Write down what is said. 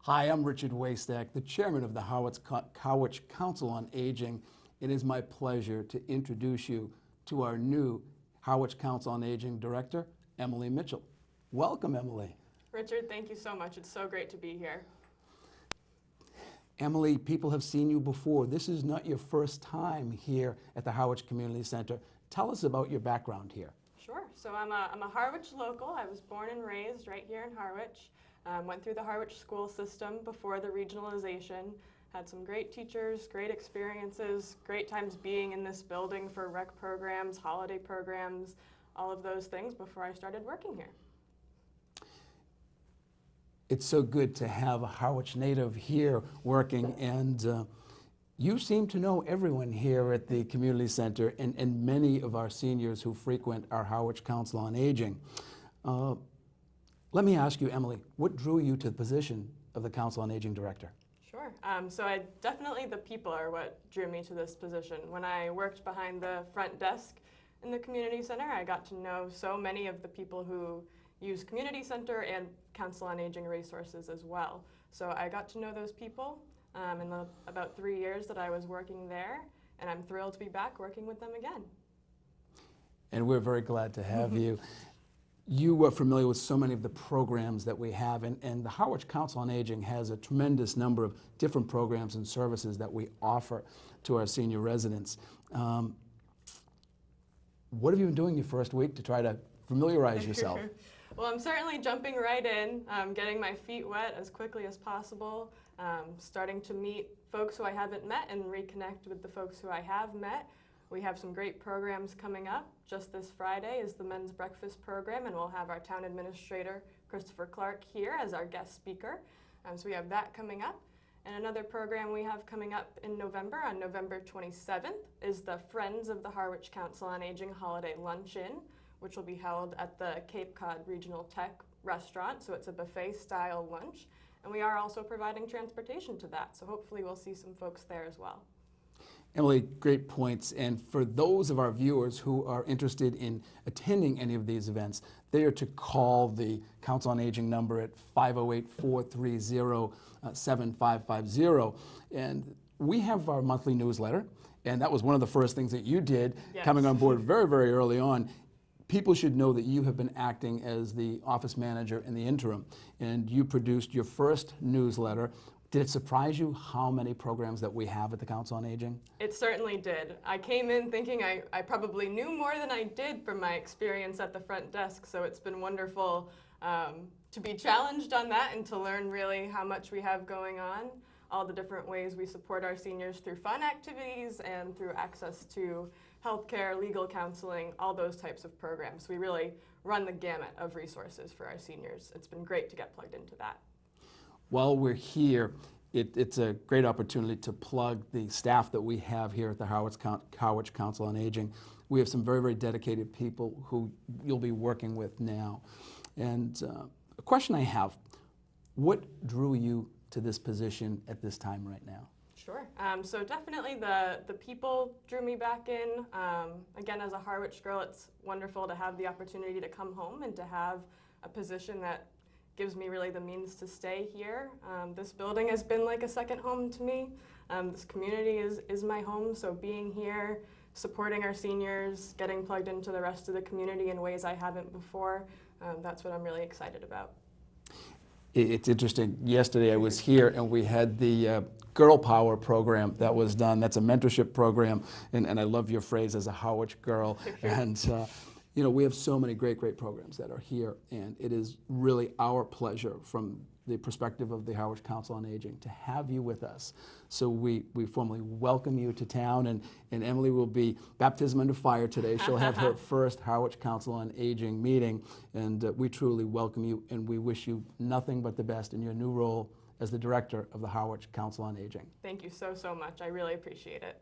Hi, I'm Richard Waystack, the chairman of the Harwich Council on Aging. It is my pleasure to introduce you to our new Harwich Council on Aging director, Emily Mitchell. Welcome, Emily. Richard, thank you so much. It's so great to be here. Emily, people have seen you before. This is not your first time here at the Harwich Community Center. Tell us about your background here. Sure. So I'm a Harwich local. I was born and raised right here in Harwich. Went through the Harwich school system before the regionalization. Had some great teachers, great experiences, great times being in this building for rec programs, holiday programs, all of those things before I started working here. It's so good to have a Harwich native here working, and you seem to know everyone here at the community center and many of our seniors who frequent our Harwich Council on Aging. Let me ask you, Emily, what drew you to the position of the Council on Aging Director? Sure. Definitely the people are what drew me to this position. When I worked behind the front desk in the community center, I got to know so many of the people who use community center and Council on Aging resources as well. So I got to know those people in the about 3 years that I was working there, and I'm thrilled to be back working with them again. And we're very glad to have you. You are familiar with so many of the programs that we have, and the Harwich Council on Aging has a tremendous number of different programs and services that we offer to our senior residents. What have you been doing your first week to try to familiarize yourself? Well, I'm certainly jumping right in, getting my feet wet as quickly as possible, starting to meet folks who I haven't met and reconnect with the folks who I have met. We have some great programs coming up. Just this Friday is the Men's Breakfast program, and we'll have our town administrator, Christopher Clark, here as our guest speaker. So we have that coming up. And another program we have coming up in November, on November 27th, is the Friends of the Harwich Council on Aging Holiday Luncheon, which will be held at the Cape Cod Regional Tech Restaurant. So it's a buffet-style lunch. And we are also providing transportation to that. So hopefully we'll see some folks there as well. Emily, great points. And for those of our viewers who are interested in attending any of these events, they are to call the Council on Aging number at 508-430-7550. And we have our monthly newsletter, and that was one of the first things that you did, yes, coming on board very, very early on. People should know that you have been acting as the office manager in the interim, and you produced your first newsletter. Did it surprise you how many programs that we have at the Council on Aging? It certainly did. I came in thinking I probably knew more than I did from my experience at the front desk, so it's been wonderful to be challenged on that and to learn really how much we have going on, all the different ways we support our seniors through fun activities and through access to healthcare, legal counseling, all those types of programs. We really run the gamut of resources for our seniors. It's been great to get plugged into that. While we're here, it's a great opportunity to plug the staff that we have here at the Harwich Council on Aging. We have some very, very dedicated people who you'll be working with now. And a question I have, what drew you to this position at this time right now? Sure. So definitely the people drew me back in. Again, as a Harwich girl, it's wonderful to have the opportunity to come home and to have a position that gives me really the means to stay here. This building has been like a second home to me. This community is my home, so being here, supporting our seniors, getting plugged into the rest of the community in ways I haven't before, that's what I'm really excited about. It's interesting. Yesterday I was here and we had the Girl Power program that was done. That's a mentorship program, and I love your phrase as a Harwich girl. And you know, we have so many great, great programs that are here, and it is really our pleasure from the perspective of the Harwich Council on Aging to have you with us. So we formally welcome you to town, and Emily will be baptism under fire today. She'll have her first Harwich Council on Aging meeting, and we truly welcome you, and we wish you nothing but the best in your new role as the director of the Harwich Council on Aging. Thank you so, so much. I really appreciate it.